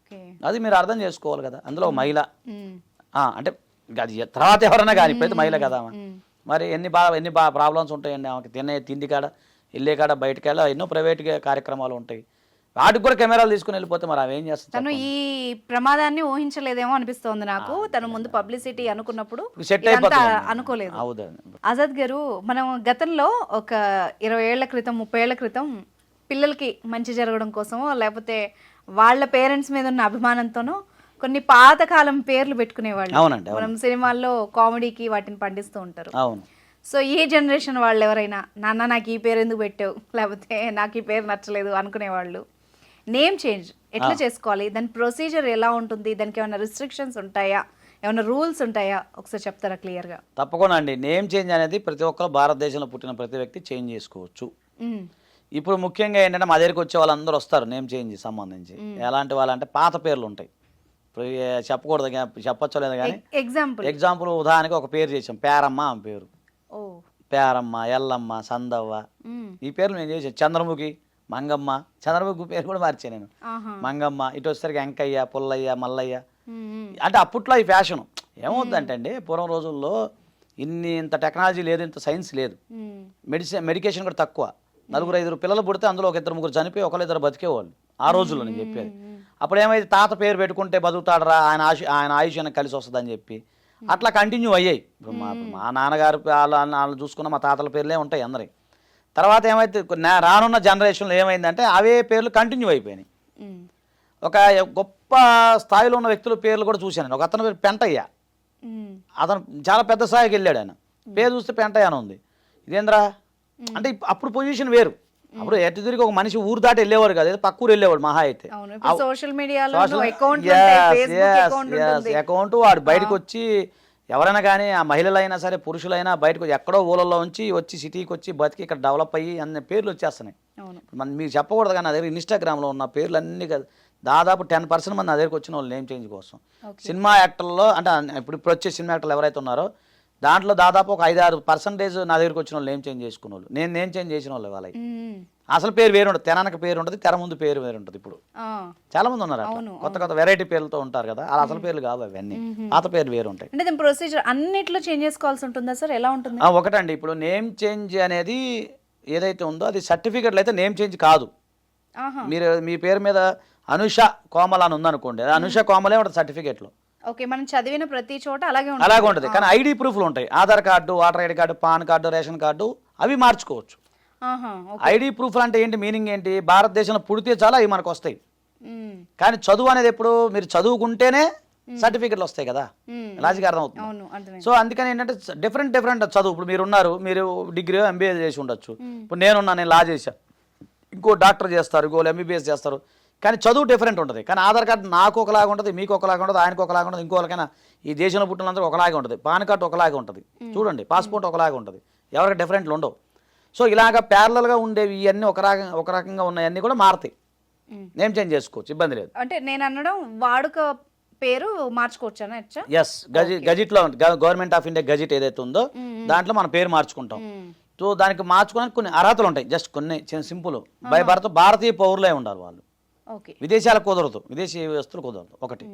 అది మీరు అర్థం చేసుకోవాలి కదా. అందులో మహిళ అంటే అది తర్వాత ఎవరైనా కానీ ఇప్పుడైతే మహిళ కదా ఆమె. మరి ఎన్ని ప్రాబ్లమ్స్ ఉంటాయండి ఆమెకి. తిండి కాడ, వెళ్ళే కాడ, బయటకు వెళ్ళ ఎన్నో ప్రైవేట్ కార్యక్రమాలు ఉంటాయి, వాటికి కూడా కెమెరాలు తీసుకుని వెళ్ళిపోతే మరి అవి ఏం చేస్తారు? తను ఈ ప్రమాదాన్ని ఊహించలేదేమో అనిపిస్తోంది నాకు. తను ముందు పబ్లిసిటీ అనుకున్నప్పుడు అనుకోలేదు. ఆజాద్ గారు, మనం గతంలో ఒక 20 ఏళ్ల క్రితం, 30 ఏళ్ల క్రితం పిల్లలకి మంచి జరగడం కోసమో లేకపోతే వాళ్ళ పేరెంట్స్ మీద ఉన్న అభిమానంతోనో కొన్ని పాతకాలం పేర్లు పెట్టుకునేవాళ్ళు. మనం సినిమాల్లో కామెడీకి వాటిని పండిస్తూ ఉంటారు. సో ఈ జనరేషన్ వాళ్ళు ఎవరైనా, నాన్న నాకు ఈ పేరు ఎందుకు పెట్టావు, లేకపోతే నాకు ఈ పేరు నచ్చలేదు అనుకునేవాళ్ళు, నేమ్ చేంజ్ ఎట్లా చేసుకోవాలి, దాని ప్రొసీజర్ ఎలా ఉంటుంది, దానికి ఏమైనా రిస్ట్రిక్షన్స్ ఉంటాయా, ఏమైనా రూల్స్ ఉంటాయా, ఒకసారి చెప్తారా క్లియర్గా? తప్పకుండా అండి. నేమ్ చేంజ్ అనేది ప్రతి ఒక్కరు భారతదేశంలో పుట్టిన ప్రతి వ్యక్తి చేంజ్ చేసుకోవచ్చు. ఇప్పుడు ముఖ్యంగా ఏంటంటే మా దగ్గరికి వచ్చే వాళ్ళందరూ వస్తారు నేమ్ చేంజ్ సంబంధించి. ఎలాంటి వాళ్ళంటే పాత పేర్లు ఉంటాయి, ఇప్పుడు చెప్పకూడదు, చెప్పచ్చో లేదు కానీ ఎగ్జాంపుల్ ఉదాహరణకి ఒక పేరు చేసాం, పేరమ్మ, ఆమె పేరు పేరమ్మ, ఎల్లమ్మ, సందవ్వ, ఈ పేర్లు నేను చేసాను. చంద్రముఖి, మంగమ్మ, చంద్రముఖి పేరు కూడా మార్చాను నేను, మంగమ్మ. ఇటు వచ్చేసరికి వెంకయ్య, పుల్లయ్య, మల్లయ్య, అంటే అప్పట్లో ఈ ఫ్యాషన్ ఏమవుతుందంటే అండి, పూర్వం రోజుల్లో ఇంత టెక్నాలజీ లేదు, ఇంత సైన్స్ లేదు, మెడికేషన్ కూడా తక్కువ. 4-5 పిల్లలు పుడితే అందులో 1-2-3 చనిపోయి 1-2 బతికేవాళ్ళు ఆ రోజుల్లో. నేను చెప్పేది అప్పుడు ఏమైతే తాత పేరు పెట్టుకుంటే బతుకుతాడరా, ఆయన ఆయుష్ కలిసి వస్తుందని చెప్పి అట్లా కంటిన్యూ అయ్యాయి. ఇప్పుడు మా నాన్నగారు వాళ్ళు చూసుకున్న మా తాతల పేర్లే ఉంటాయి అందరి. తర్వాత ఏమైతే రానున్న జనరేషన్లో ఏమైందంటే అవే పేర్లు కంటిన్యూ అయిపోయినాయి. ఒక గొప్ప స్థాయిలో ఉన్న వ్యక్తుల పేర్లు కూడా చూశాను. ఒక అతని పేరు పెంటయ్య, అతను చాలా పెద్ద స్థాయికి వెళ్ళాడు. ఆయన పేరు చూస్తే పెంటయ్య అని ఉంది. ఇదేంద్రా అంటే అప్పుడు పొజిషన్ వేరు. అప్పుడు ఎటు తిరిగి ఒక మనిషి ఊరు దాటి వెళ్ళేవారు కదా, పక్క ఊరు వెళ్ళేవాడు మహా అయితే. అకౌంట్ వాడు బయటకు వచ్చి ఎవరైనా కానీ ఆ మహిళలైనా సరే పురుషులైనా బయటకు ఎక్కడో ఊళ్ళలో వచ్చి సిటీకి వచ్చి బతికి ఇక్కడ డెవలప్ అయ్యి అన్ని పేర్లు వచ్చేస్తున్నాయి. మీరు చెప్పకూడదు కానీ నా దగ్గర ఇన్స్టాగ్రామ్లో ఉన్న పేర్లు అన్నీ కదా దాదాపు 10% మంది నా దగ్గరికి వచ్చిన వాళ్ళు నేమ్ చేంజ్ కోసం. సినిమా యాక్టర్లో అంటే ఇప్పుడు వచ్చే సినిమా యాక్టర్లు ఎవరైతే ఉన్నారో దాంట్లో దాదాపు ఒక 5-6% నా దగ్గరికి వచ్చిన వాళ్ళు నేమ్ చేంజ్ చేసుకున్న వాళ్ళు, నేను నేమ్ చేంజ్ చేసిన వాళ్ళు. వాళ్ళకి అసలు పేరు వేరు ఉంటుంది, తెనానికి పేరు ఉంటుంది, తెర ముందు పేరు వేరు ఉంటుంది. ఇప్పుడు చాలా మంది ఉన్నారు కొత్త వెరైటీ పేర్లతో ఉంటారు కదా, అలా అసలు పేర్లు కావు అవన్నీ, పాత పేర్లు వేరు ఉంటాయి. అంటే ప్రొసీజర్ అన్నిట్లో చేంజ్ చేసుకోవాల్సి ఉంటుందా సార్, ఎలా ఉంటుంది? ఒకటండి, ఇప్పుడు నేమ్ చేంజ్ అనేది ఏదైతే ఉందో అది సర్టిఫికెట్లు అయితే నేమ్ చేంజ్ కాదు. మీరు మీ పేరు మీద అనుష కోమల అని ఉందనుకోండి, అనుష కోమలే ఉంటుంది సర్టిఫికెట్లో. ఓకే, మనం చదివిన ప్రతి చోట అలాగే ఉంటుంది. కానీ ఐడి ప్రూఫ్లు ఉంటాయి, Aadhaar card, voter ID card, pan card, ration card, అవి మార్చుకోవచ్చు. ఐడి ప్రూఫ్లు అంటే ఏంటి, మీనింగ్ ఏంటి, భారతదేశంలో పుడితే చాలా అవి మనకు వస్తాయి. కానీ చదువు అనేది ఎప్పుడు మీరు చదువుకుంటేనే సర్టిఫికెట్లు వస్తాయి కదా, లాజిక్ అర్థమవుతుంది. సో అందుకని ఏంటంటే డిఫరెంట్ చదువు. ఇప్పుడు మీరు డిగ్రీ ఎంబీఏ చేసి ఉండొచ్చు, ఇప్పుడు నేను లా చేశాను, ఇంకో డాక్టర్ చేస్తారు, ఇంకో ఎంబీబీఎస్ చేస్తారు, కానీ చదువు డిఫరెంట్ ఉంటుంది. కానీ ఆధార్ కార్డు నాకు ఒకలాగా ఉంటుంది, మీకు ఒకలాగా ఉంటుంది, ఆయనకు ఒకలాగా ఉంటుంది, ఇంకోకైనా ఈ దేశంలో పుట్టినందరూ ఒకలాగే ఉంటుంది, పాన్ కార్డు ఒకలాగే ఉంటుంది, చూడండి పాస్పోర్ట్ ఒకలాగే ఉంటుంది, ఎవరికి డిఫరెంట్లు ఉండవు. సో ఇలాగ ప్యారలల్గా ఉండేవి ఇవన్నీ ఒక రకంగా ఉన్నాయన్నీ కూడా మారుతాయి, నేమ్ చేంజ్ చేసుకోవచ్చు, ఇబ్బంది లేదు. అంటే నేను అనడం వాడుక పేరు మార్చుకోవచ్చా? ఎస్, గజిట్లో గవర్నమెంట్ ఆఫ్ ఇండియా గజిట్ ఏదైతే ఉందో దాంట్లో మన పేరు మార్చుకుంటాం. సో దానికి మార్చుకోవడానికి కొన్ని అర్హతలు ఉంటాయి, జస్ట్ కొన్ని సింపుల్. బై బర్త్ భారతీయ పౌరులే ఉండాలి వాళ్ళు, విదేశాలకు కుదరదు, విదేశీ వ్యవస్థలు కుదరదు ఒకటి.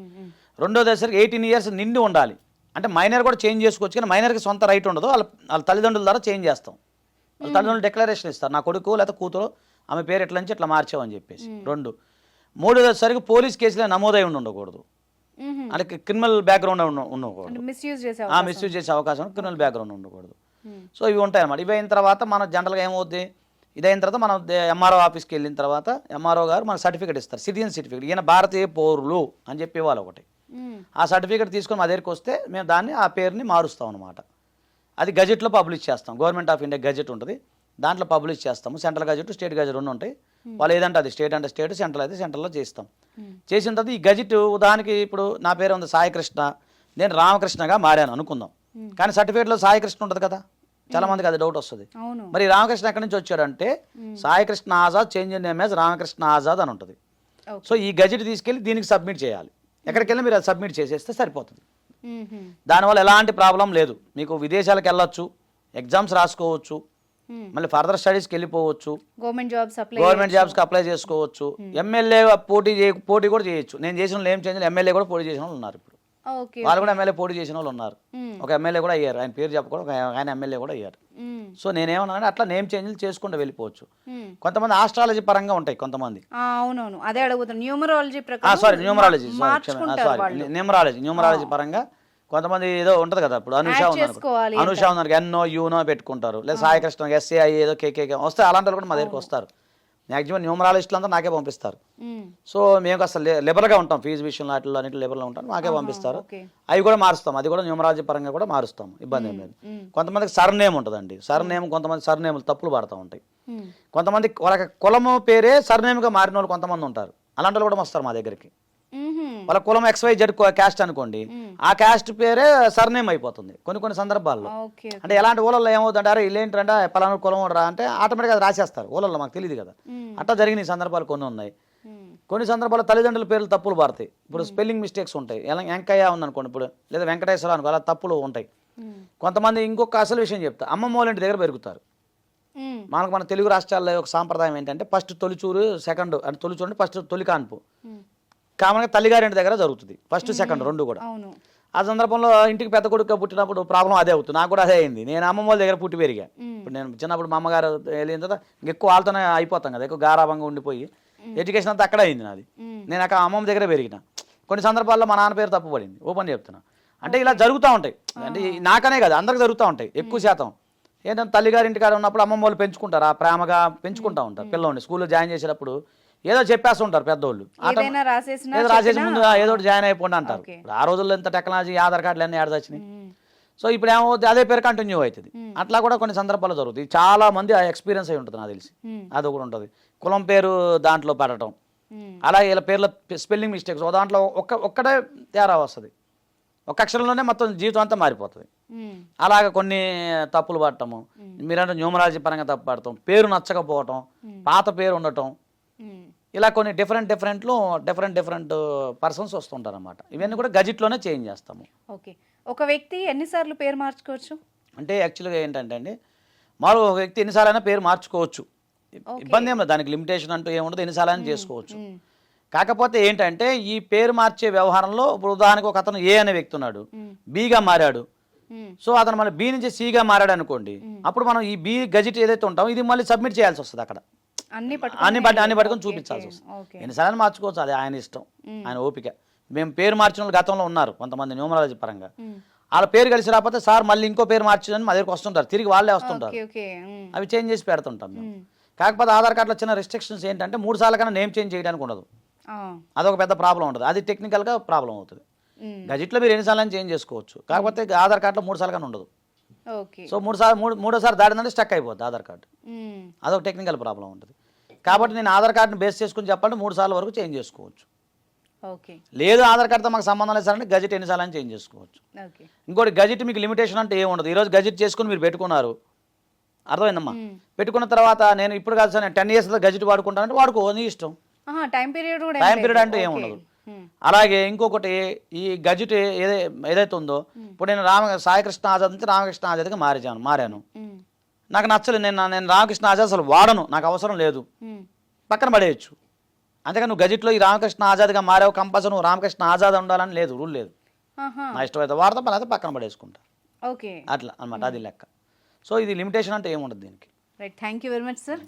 రెండోది వచ్చేసరికి 18 years నిండి ఉండాలి. అంటే మైనర్ కూడా చేంజ్ చేసుకోవచ్చు, కానీ మైనర్కి సొంత రైట్ ఉండదు, వాళ్ళ తల్లిదండ్రుల ద్వారా చేంజ్ చేస్తాం. వాళ్ళ తల్లిదండ్రులు డిక్లరేషన్ ఇస్తారు, నా కొడుకు లేదా కూతురు ఆమె పేరు ఎట్లా నుంచి ఎట్లా మార్చామని చెప్పేసి. మూడోది వచ్చేసరికి పోలీస్ కేసులో నమోదై ఉండకూడదు, అంటే క్రిమినల్ బ్యాక్గ్రౌండ్ ఉండకూడదు, మిస్యూజ్ చేసే అవకాశం, క్రిమినల్ బ్యాక్గ్రౌండ్ ఉండకూడదు. సో ఇవి ఉంటాయి అన్నమాట. ఇవి అయిన తర్వాత మనం జనరల్గా ఏమవుద్ది, ఇదైన తర్వాత మనం ఎంఆర్ఓ ఆఫీస్కి వెళ్ళిన తర్వాత ఎంఆర్ఓ గారు మనకు సర్టిఫికేట్ ఇస్తారు, సిటిజన్ సర్టిఫికేట్, ఈయన భారతీయ పౌరులు అని చెప్పి ఇవ్వాలి ఒకటి. ఆ సర్టిఫికేట్ తీసుకొని మా దగ్గరికి వస్తే మేము దాన్ని ఆ పేరుని మారుస్తాం అనమాట. అది గజెట్లో పబ్లిష్ చేస్తాం, గవర్నమెంట్ ఆఫ్ ఇండియా గజెట్ ఉంటుంది, దాంట్లో పబ్లిష్ చేస్తాము. సెంట్రల్ గజెట్, స్టేట్ గజెట్ రెండు ఉంటాయి. వాళ్ళు ఏదంటే అది, స్టేట్ అంటే స్టేట్, సెంట్రల్ అయితే సెంట్రల్లో చేస్తాం. చేసిన తర్వాత ఈ గజెట్ ఉదాహరణకి ఇప్పుడు నా పేరు ఉంది సాయికృష్ణ, నేను రామకృష్ణగా మారాను అనుకుందాం, కానీ సర్టిఫికేట్లో సాయికృష్ణ ఉంటుంది కదా, చాలా మందికి అది డౌట్ వస్తుంది. మరి రామకృష్ణ ఎక్కడి నుంచి వచ్చాడంటే Saikrishna Azad change in name as Ramakrishna Azad అని ఉంటుంది. సో ఈ గజెట్ తీసుకెళ్ళి దీనికి సబ్మిట్ చేయాలి, ఎక్కడికి వెళ్ళి మీరు అది సబ్మిట్ చేసేస్తే సరిపోతుంది. దానివల్ల ఎలాంటి ప్రాబ్లం లేదు, మీకు విదేశాలకు వెళ్ళొచ్చు, ఎగ్జామ్స్ రాసుకోవచ్చు, మళ్ళీ ఫర్దర్ స్టడీస్కి వెళ్ళిపోవచ్చు, గవర్నమెంట్ జాబ్స్కి అప్లై చేసుకోవచ్చు, ఎమ్మెల్యే పోటీ కూడా చేయొచ్చు. నేను చేసిన వాళ్ళు ఏం చేయాలి, ఎమ్మెల్యే కూడా పోటీ చేసిన వాళ్ళు ఉన్నారు, ఇప్పుడు వాళ్ళు కూడా ఎమ్మెల్యే పోటీ చేసిన వాళ్ళు ఉన్నారు. ఒక ఎమ్మెల్యే కూడా అయ్యారు, ఆయన పేరు చెప్పకూడదు, ఆయన ఎమ్మెల్యే కూడా అయ్యారు. సో నేనేమన్నా అట్లా నేమ్ చేంజ్లు చేసుకుంటూ వెళ్ళిపోవచ్చు. కొంతమంది ఆస్ట్రాలజీ పరంగా ఉంటాయి, కొంతమంది న్యూమరాలజీ పరంగా కొంతమంది ఏదో ఉంటుంది కదా, ఇప్పుడు అనుష ఉన్నారు ఎన్నో యూనో పెట్టుకుంటారు, లేదా సాయికృష్ణ ఎస్ఏఐ ఏదో కేకే వస్తే అలాంటి కూడా మా దగ్గరికి వస్తారు. మ్యాక్సిమం న్యూమరాలజిస్టులు అంతా నాకే పంపిస్తారు. సో మేము అసలు లిబరల్గా ఉంటాం, ఫీజు విషయంలో అట్లా అన్నింటిలో లిబరల్గా ఉంటాం, నాకే పంపిస్తారు. అవి కూడా మారుస్తాం, అది కూడా న్యూమరాలజీ పరంగా కూడా మారుస్తాం, ఇబ్బంది ఏం లేదు. కొంతమందికి సర్నేమ్ ఉంటుందండి, సర్నేమ్ కొంతమంది సర్నేములు తప్పులు పడుతూ ఉంటాయి. కొంతమంది వాళ్ళకి కులము పేరే సర్నేమ్గా మారిన వాళ్ళు కొంతమంది ఉంటారు, అలాంటి వాళ్ళు కూడా వస్తారు మా దగ్గరికి. వాళ్ళ కులం XYZ క్యాస్ట్ అనుకోండి, ఆ క్యాస్ట్ పేరే సర్నేమ్ అయిపోతుంది కొన్ని సందర్భాల్లో. అంటే ఎలాంటి ఊళ్ళల్లో ఏమవుతుంటే అరే ఇల్లేంటంటే పలానా కులం రా అంటే ఆటోమేటిక్గా అది రాసేస్తారు ఊళ్ళల్లో, మాకు తెలియదు కదా. అట్లా జరిగిన సందర్భాలు కొన్ని ఉన్నాయి. కొన్ని సందర్భాల్లో తల్లిదండ్రుల పేర్లు తప్పులు పడతాయి, ఇప్పుడు స్పెల్లింగ్ మిస్టేక్స్ ఉంటాయి. ఎలా వెంకయ్య ఉందనుకోండి ఇప్పుడు, లేదా వెంకటేశ్వర అనుకో, అలా తప్పులు ఉంటాయి. కొంతమంది ఇంకొక అసలు విషయం చెప్తా, అమ్మమ్మ వాళ్ళ ఇంటి దగ్గర పెరుగుతారు. మన తెలుగు రాష్ట్రాల్లో ఒక సాంప్రదాయం ఏంటంటే ఫస్ట్ తొలిచూరు, సెకండ్ అంటే తొలిచూరు అంటే ఫస్ట్ తొలి కాన్పు, కామన్గా తల్లిగారింటి దగ్గర జరుగుతుంది, ఫస్ట్ సెకండ్ రెండు కూడా. అవును. ఆ సందర్భంలో ఇంటికి పెద్ద కొడుకు పుట్టినప్పుడు ప్రాబ్లం అదే అవుతుంది. నాకు కూడా అదే అయింది. నేను అమ్మమ్మ వాళ్ళ దగ్గర పుట్టి పెరిగా. ఇప్పుడు నేను చిన్నప్పుడు మా అమ్మగారు వెళ్ళిన తర్వాత ఇంకెక్కువ వాళ్ళతోనే అయిపోతాం కదా, ఎక్కువ గారాభంగా ఉండిపోయి ఎడ్యుకేషన్ అంతా అక్కడే అయింది నాది. నేను అక్కడ అమ్మమ్మ దగ్గర పెరిగిన. కొన్ని సందర్భాల్లో మా నాన్న పేరు తప్పుపడింది, ఓపెన్ చెప్తున్నా. అంటే ఇలా జరుగుతూ ఉంటాయి. అంటే నాకనే కదా అందరికి జరుగుతూ ఉంటాయి. ఎక్కువ శాతం ఏంటంటే తల్లిగారి ఇంటికాడ ఉన్నప్పుడు అమ్మమ్మ వాళ్ళు పెంచుకుంటారు, ఆ ప్రేమగా పెంచుకుంటూ ఉంటారు. పిల్లల్ని స్కూల్లో జాయిన్ చేసేటప్పుడు ఏదో చెప్పేస్తుంటారు పెద్దోళ్ళు, ఏదైనా ఏదో రాసేసి ముందు ఏదో జాయిన్ అయిపోండి అంటారు. ఆ రోజుల్లో ఎంత టెక్నాలజీ, ఆధార్ కార్డులు అన్నీ ఏడ వచ్చినాయి. సో ఇప్పుడు ఏమవుతుంది, అదే పేరు కంటిన్యూ అవుతుంది. అట్లా కూడా కొన్ని సందర్భాలు జరుగుతాయి. చాలా మంది ఆ ఎక్స్పీరియన్స్ అయి ఉంటుంది నాకు తెలిసి. అది ఒకటి ఉంటుంది. కులం పేరు దాంట్లో పెట్టడం, అలాగే ఇలా పేర్ల స్పెల్లింగ్ మిస్టేక్స్, దాంట్లో ఒక్కటే తేడా వస్తుంది. ఒక అక్షరంలోనే మొత్తం జీవితం అంతా మారిపోతుంది. అలాగ కొన్ని తప్పులు పడటము, మీరంటే న్యూమరాలజీ పరంగా తప్పు పడటం, పేరు నచ్చకపోవటం, పాత పేరు ఉండటం, ఇలా కొన్ని డిఫరెంట్ పర్సన్స్ వస్తుంటారు అన్నమాట. ఇవన్నీ కూడా గజిట్లోనే చేంజ్ చేస్తాము. ఓకే. ఒక వ్యక్తి ఎన్నిసార్లు పేరు మార్చుకోవచ్చు? అంటే యాక్చువల్గా ఏంటంటే అండి, మామూలుగా ఒక వ్యక్తి ఎన్నిసార్లు అయినా పేరు మార్చుకోవచ్చు, ఇబ్బంది ఏం లేదు. దానికి లిమిటేషన్ అంటూ ఏముండదు, ఎన్నిసార్లు అయినా చేసుకోవచ్చు. కాకపోతే ఏంటంటే ఈ పేరు మార్చే వ్యవహారంలో ఇప్పుడు ఉదాహరణకు ఒక అతను ఏ అనే వ్యక్తి ఉన్నాడు, బీగా మారాడు. సో అతను మళ్ళీ బి నుంచి సిగా మారాడు అనుకోండి, అప్పుడు మనం ఈ బి గజిట్ ఏదైతే ఉంటామో ఇది మళ్ళీ సబ్మిట్ చేయాల్సి వస్తుంది. అక్కడ అన్ని పట్టుకొని చూపించాల్సి వస్తుంది. ఎన్నిసార్లు మార్చుకోవచ్చు, అది ఆయన ఇష్టం, ఆయన ఓపిక. మేము పేరు మార్చిన వాళ్ళు గతంలో ఉన్నారు కొంతమంది న్యూమరాలజీ పరంగా. వాళ్ళ పేరు కలిసి రాకపోతే సార్ మళ్ళీ ఇంకో పేరు మార్చిందని మా దగ్గరకు వస్తుంటారు, తిరిగి వాళ్ళే వస్తుంటారు. అవి చేంజ్ చేసి పెడుతుంటాం మేము. కాకపోతే ఆధార్ కార్డులో చిన్న రిస్ట్రిక్షన్స్ ఏంటంటే 3 సార్లు కన్నా నేమ్ చేంజ్ చేయడానికి ఉండదు. అదొక పెద్ద ప్రాబ్లం ఉంటుంది, అది టెక్నికల్గా ప్రాబ్లం అవుతుంది. గజిట్లో మీరు ఎన్నిసార్లు చేంజ్ చేసుకోవచ్చు, కాకపోతే ఆధార్ కార్డులో 3 సార్లు కానీ ఉండదు. సో మూడోసారి దాటిందంటే స్టక్ అయిపోద్ది ఆధార్ కార్డు, అదొక టెక్నికల్ ప్రాబ్లం ఉంటుంది. కాబట్టి నేను ఆధార్ కార్డుని బేస్ చేసుకుని చెప్పాలంటే 3 సార్లు వరకు చేంజ్ చేసుకోవచ్చు. లేదు ఆధార్ కార్డుతో మాకు సంబంధం లేదు సార్ అంటే గజిట్ ఎన్నిసార్లు అని చేంజ్ చేసుకోవచ్చు. ఇంకోటి గజిట్ మీకు లిమిటేషన్ అంటే ఏముండదు. ఈరోజు గజిట్ చేసుకుని మీరు పెట్టుకున్నారు, అర్థమైందమ్మా, పెట్టుకున్న తర్వాత నేను ఇప్పుడు కాదు సార్ నేను 10 years గజిట్ వాడుకుంటానంటే వాడుకో, నీ ఇష్టం. టైం పీరియడ్ అంటే ఏముండదు. అలాగే ఇంకొకటి ఈ గజిట్ ఏదైతే ఉందో, ఇప్పుడు నేను సాయికృష్ణ ఆజాద్ నుంచి రామకృష్ణ ఆజాద్గా మారాను. నాకు నచ్చలేదు, నేను రామకృష్ణ ఆజాద్ అసలు వాడను, నాకు అవసరం లేదు, పక్కన పడేయచ్చు. అంతేగా నువ్వు గజిట్లో ఈ రామకృష్ణ ఆజాద్గా మారావు, కంపల్సరీ నువ్వు రామకృష్ణ ఆజాద్ ఉండాలని లేదు, రూల్ లేదు. నా ఇష్టమైతే వాడతాం, పని అయితే పక్కన పడేసుకుంటా, అట్లా అనమాట, అది లెక్క. సో ఇది లిమిటేషన్ అంటే ఏముండదు దీనికి. Right, thank you very much sir.